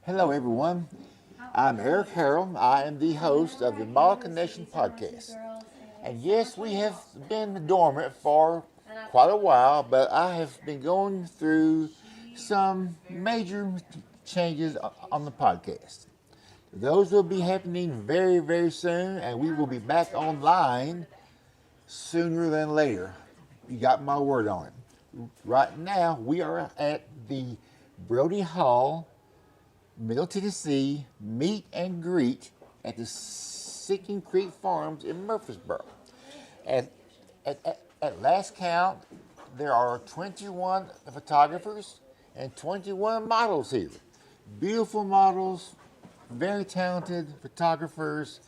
Hello, everyone. I'm Eric Harrell. I am the host of the Model Connection podcast. And yes, we have been dormant for quite a while, but I have been going through some major changes on the podcast. Those will be happening very, very soon, and we will be back online sooner than later. You got my word on it. Right now, we are at the Brody Hall, Middle Tennessee meet and greet at the Sinking Creek Farms in Murfreesboro. At, at last count, there are 21 photographers and 21 models here. Beautiful models, very talented photographers.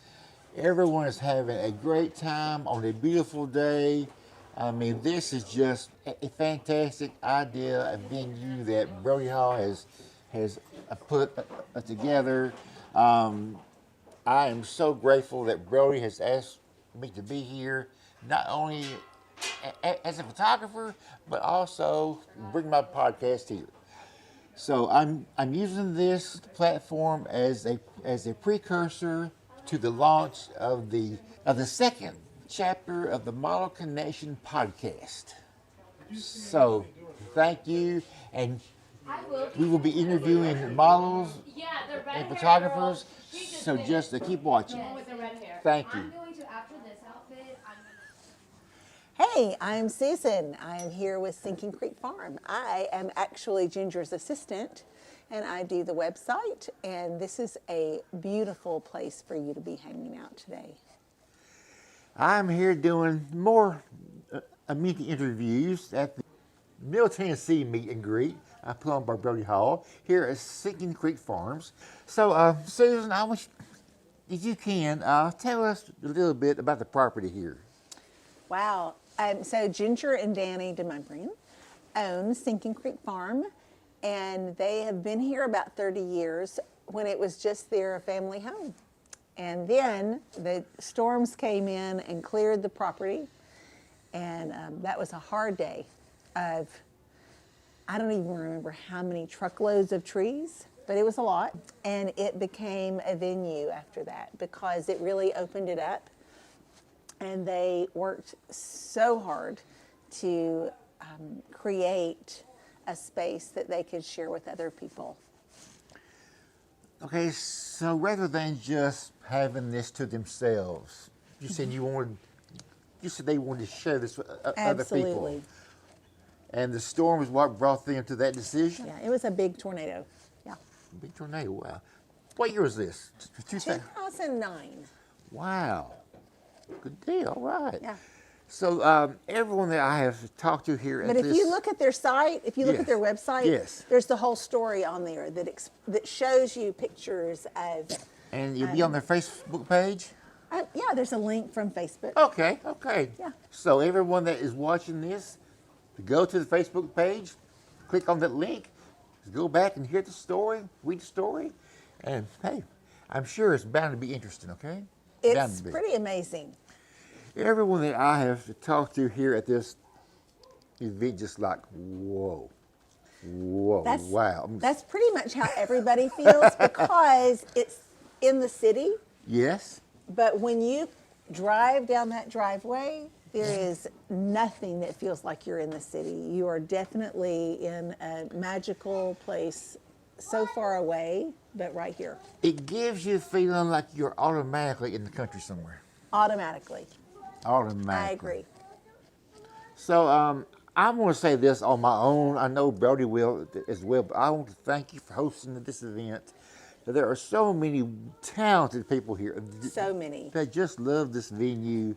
Everyone is having a great time on a beautiful day. I mean, this is just a fantastic idea, a venue that Brody Hall has put together. I am so grateful that Brody has asked me to be here, not only as a photographer, but also bring my podcast here. So I'm using this platform as a precursor to the launch of the second chapter of the Model Connection podcast. So thank you, and we will be interviewing models and photographers. So just to keep watching. Thank you. Hey, I'm Susan. I am here with Sinking Creek Farm. I am actually Ginger's assistant, and I do the website, and this is a beautiful place for you to be hanging out today. I'm here doing more meeting interviews at the Middle Tennessee meet and greet I put on by Brody Hall here at Sinking Creek Farms. So, Susan, I want you, if you can, tell us a little bit about the property here. Wow. So Ginger and Danny DeMumbrin own Sinking Creek Farm, and they have been here about 30 years when it was just their family home. And then the storms came in and cleared the property, and that was a hard day of, I don't even remember how many truckloads of trees, but it was a lot. And it became a venue after that because it really opened it up. And they worked so hard to create a space that they could share with other people. Okay, so rather than just having this to themselves, you said you said they wanted to share this with other Absolutely. people. And the storm is what brought them to that decision? Yeah, it was a big tornado. Yeah. Big tornado, wow. What year was this? 2009. Wow. Good deal, all right. Yeah. So everyone that I have talked to here But at if you look at their site, if you look at their website, Yes. there's the whole story on there that shows you pictures of. And you'll be on their Facebook page? Yeah, there's a link from Facebook. Okay. Yeah. So everyone that is watching this, go to the Facebook page, click on that link, go back and hear the story, read the story, and hey, I'm sure it's bound to be interesting, okay? It's pretty amazing. Everyone that I have talked to here at this event just like, whoa, wow. That's pretty much how everybody feels because it's in the city. Yes. But when you drive down that driveway, there is nothing that feels like you're in the city. You are definitely in a magical place so far away, but right here. It gives you a feeling like you're automatically in the country somewhere. Automatically. Automatically. I agree. So I'm going to say this on my own. I know Brody will as well, but I want to thank you for hosting this event. There are so many talented people here. So many. That just love this venue.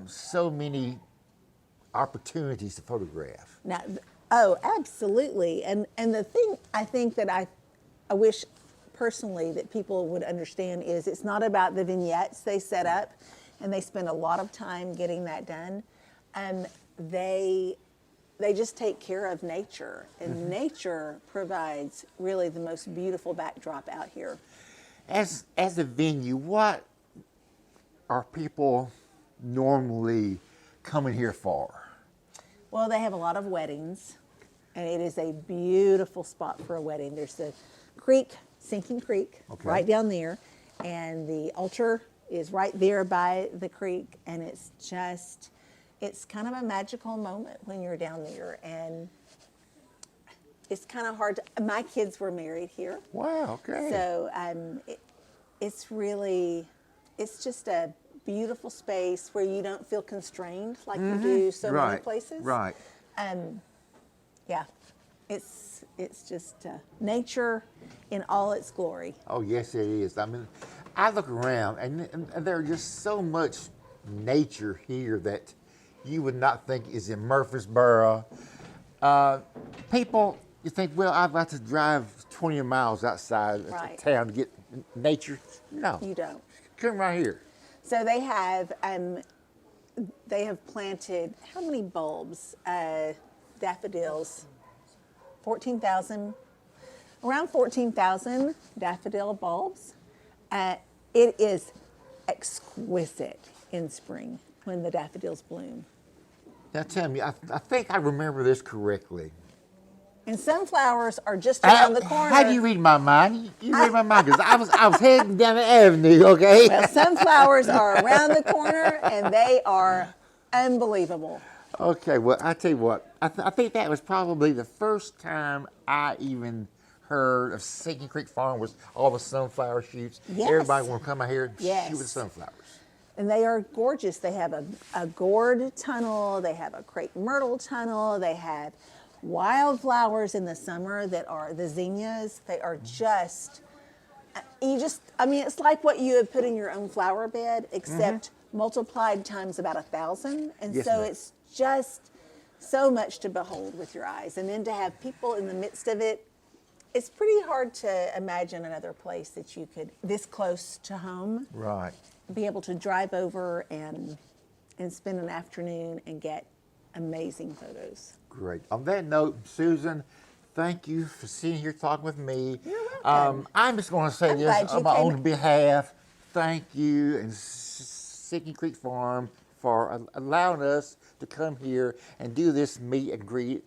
So many opportunities to photograph. Now, oh, absolutely. And the thing I think that I wish personally that people would understand is it's not about the vignettes they set up, and they spend a lot of time getting that done. They just take care of nature, and nature provides really the most beautiful backdrop out here. As a venue, what are people normally coming here for? Well, they have a lot of weddings, and it is a beautiful spot for a wedding. There's the creek Sinking Creek, Okay. right down there. And the altar is right there by the creek. And it's kind of a magical moment when you're down there. And it's kind of hard to, my kids were married here. Wow, okay. So it's just a beautiful space where you don't feel constrained like you do so many places. Right. Yeah, it's just nature in all its glory. Oh, yes, it is. I mean, I look around, and there's just so much nature here that you would not think is in Murfreesboro. People, you think, well, I've got to drive 20 miles outside Right. town to get nature. No. You don't. Come right here. So they have planted how many bulbs? Daffodils. 14,000. Around 14,000 daffodil bulbs. It is exquisite in spring when the daffodils bloom. Now tell me, I think I remember this correctly. And sunflowers are just around the corner. How do you read my mind? You read my mind, because I was heading down the avenue, okay? Well, sunflowers are around the corner, and they are unbelievable. Okay, well, I tell you what, I think that was probably the first time I even heard of Sinking Creek Farm was all the sunflower shoots. Yes. Everybody want to come out here and Yes. shoot with sunflowers. And they are gorgeous. They have a gourd tunnel. They have a crepe myrtle tunnel. They have wildflowers in the summer that are the zinnias. They are it's like what you would put in your own flower bed, except multiplied times about 1,000. And Yes, so ma'am. it's just so much to behold with your eyes. And then to have people in the midst of it, it's pretty hard to imagine another place that you could, this close to home, Right. be able to drive over and spend an afternoon and get amazing photos. Great. On that note, Susan, thank you for sitting here talking with me. You're welcome. I'm just going to say I'm this glad you on my came. own behalf. Thank you and Sinking Creek Farm for allowing us to come here and do this meet and greet.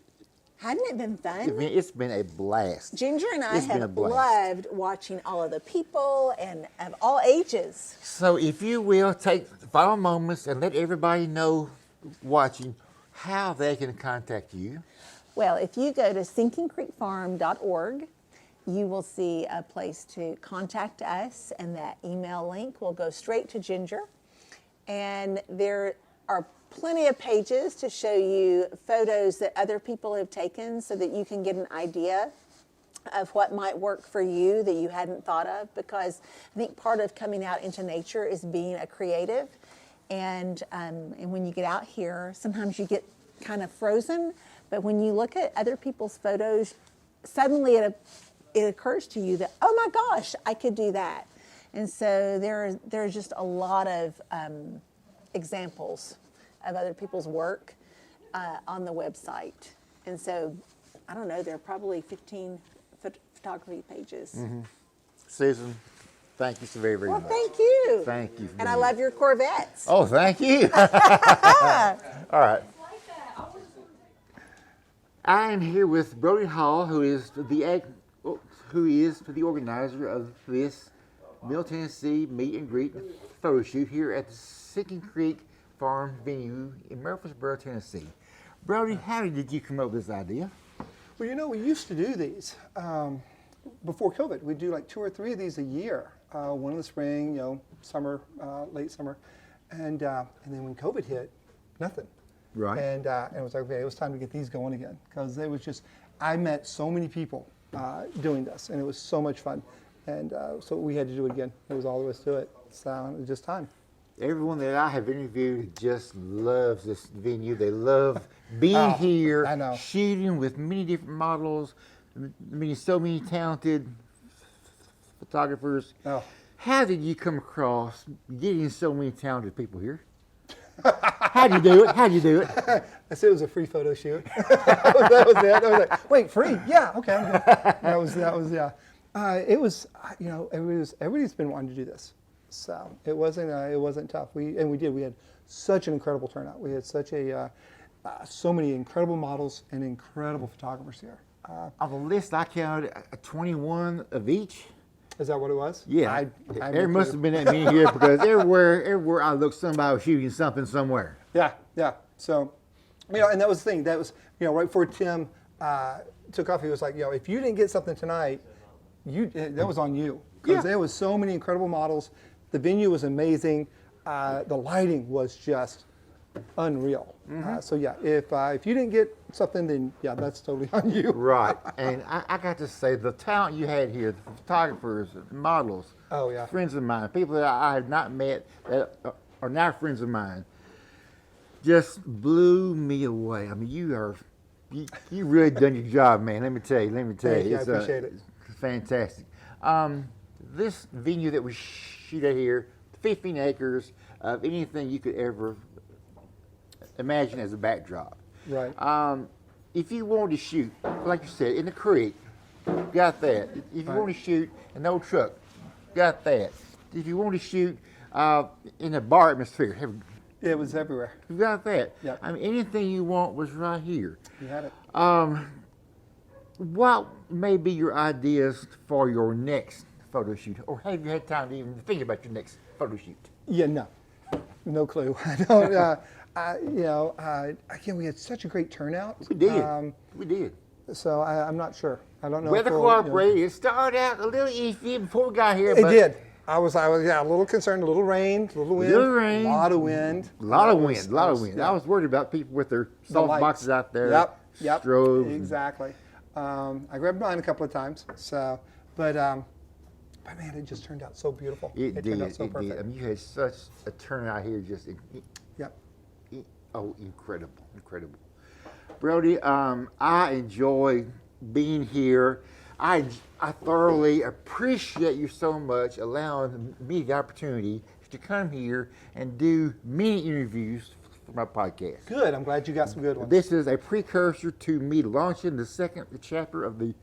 Hadn't it been fun? It's been a blast. Ginger and I It's been a have blast. loved watching all of the people and of all ages. So if you will, take the final moments and let everybody know watching how they can contact you. Well, if you go to sinkingcreekfarm.org, you will see a place to contact us, and that email link will go straight to Ginger. And there are plenty of pages to show you photos that other people have taken so that you can get an idea of what might work for you that you hadn't thought of, because I think part of coming out into nature is being a creative. And when you get out here, sometimes you get kind of frozen, but when you look at other people's photos, suddenly it occurs to you that, oh my gosh, I could do that. And so there's just a lot of examples of other people's work on the website. And so, I don't know, there are probably 15 photography pages. Susan, thank you so very, very Well, much. thank you. Thank you. And I love your Corvettes. Oh, thank you. All right. I am here with Brody Hall, who is the organizer of this Middle Tennessee meet and greet photo shoot here at the Sinking Creek Farm venue in Murfreesboro, Tennessee. Brody, how did you come up with this idea? Well, you know, we used to do these before COVID. We'd do like 2 or 3 of these a year. One in the spring, you know, summer, late summer, and then when COVID hit, nothing. Right. And it was like, okay, it was time to get these going again, because it was just, I met so many people doing this, and it was so much fun, and so we had to do it again. It was all there was to it. So it was just time. Everyone that I have interviewed just loves this venue. They love being here, I know. shooting with many different models, meeting so many talented photographers. Oh. How did you come across getting so many talented people here? How'd you do it? How'd you do it? I said it was a free photo shoot. that was it. I was like, wait, free? Yeah, okay. I'm good. That was yeah. It was, you know, everybody's been wanting to do this, so it wasn't tough. We had such an incredible turnout. We had such so many incredible models and incredible photographers here. On the list, I counted 21 of each. Is that what it was? Yeah, I there must have been that many here because everywhere I looked, somebody was shooting something somewhere. Yeah, yeah. So, and that was the thing. That was, right before Tim took off, he was like, if you didn't get something tonight, that was on you. Because there was so many incredible models. The venue was amazing. The lighting was just unreal. So yeah, if you didn't get something, then yeah, that's totally on you. Right, and I got to say, the talent you had here, the photographers, the models, Oh yeah. friends of mine, people that I have not met that are now friends of mine, just blew me away. I mean, you really done your job, man. Let me tell you. Thank you, I It's appreciate it. fantastic. This venue that we shoot at here, 15 acres of anything you could ever imagine as a backdrop. Right. If you wanted to shoot, like you said, in the creek, got that. If you want to shoot an old truck, got that. If you want to shoot in a bar atmosphere, It was everywhere. you got that. Yep. I mean, anything you want was right here. You had it. What may be your ideas for your next photo shoot, or have you had time to even think about your next photo shoot? Yeah, no clue. I don't. Again, we had such a great turnout. We did. We did. So I'm not sure. I don't know. Weather if cooperated. It started out a little iffy before we got here. It but did. I was a little concerned. A little rain, a little wind. Little rain. A lot of wind. A lot of I wind. yeah. I was worried about people with their The soft lights. boxes out there. Yep. Strobes. Exactly. I grabbed mine a couple of times. So, but man, it just turned out so beautiful. It did. turned out so It perfect. did. I mean, you had such a turnout here. Just Yep. incredible. Brody, I enjoy being here. I thoroughly appreciate you so much allowing me the opportunity to come here and do many interviews for my podcast. Good. I'm glad you got some good ones. This is a precursor to me launching the second chapter of the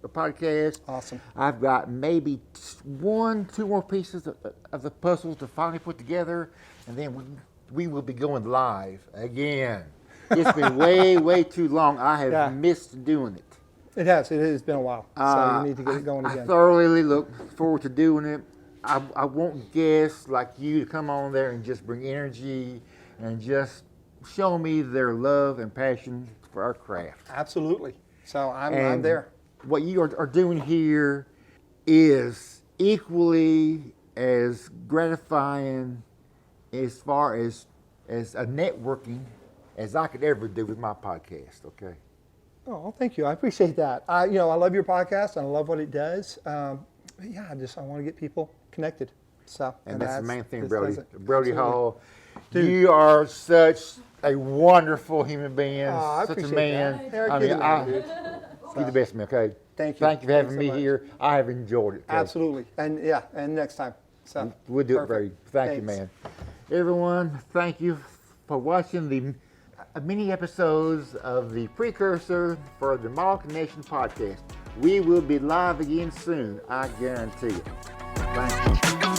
podcast. Awesome. I've got maybe 1-2 more pieces of the puzzle to finally put together, and then we will be going live again. It's been way too long. I have missed doing it. It has. It has been a while. So you need to get it going I again. thoroughly look forward to doing it. I want guests like you to come on there and just bring energy and just show me their love and passion for our craft. Absolutely. So I'm there. What you are doing here is equally as gratifying as far as a networking as I could ever do with my podcast, okay? Oh, thank you. I appreciate that. I love your podcast and I love what it does. I want to get people connected. So, And that's the main thing, this Brody. does it. Brody Absolutely. Hall, Dude. you are such a wonderful human being, Oh, I such a appreciate man. that. Eric, I you're mean, the man, dude. you're the best man, okay? Thank you. Thank you for having Thanks so me much. here. I have enjoyed it. Okay? Absolutely. And next time. So We'll do perfect. it, Brady. Thank you, Thanks. man. Everyone, thank you for watching the mini episodes of the precursor for the Malk Nation podcast. We will be live again soon, I guarantee it. Thank you.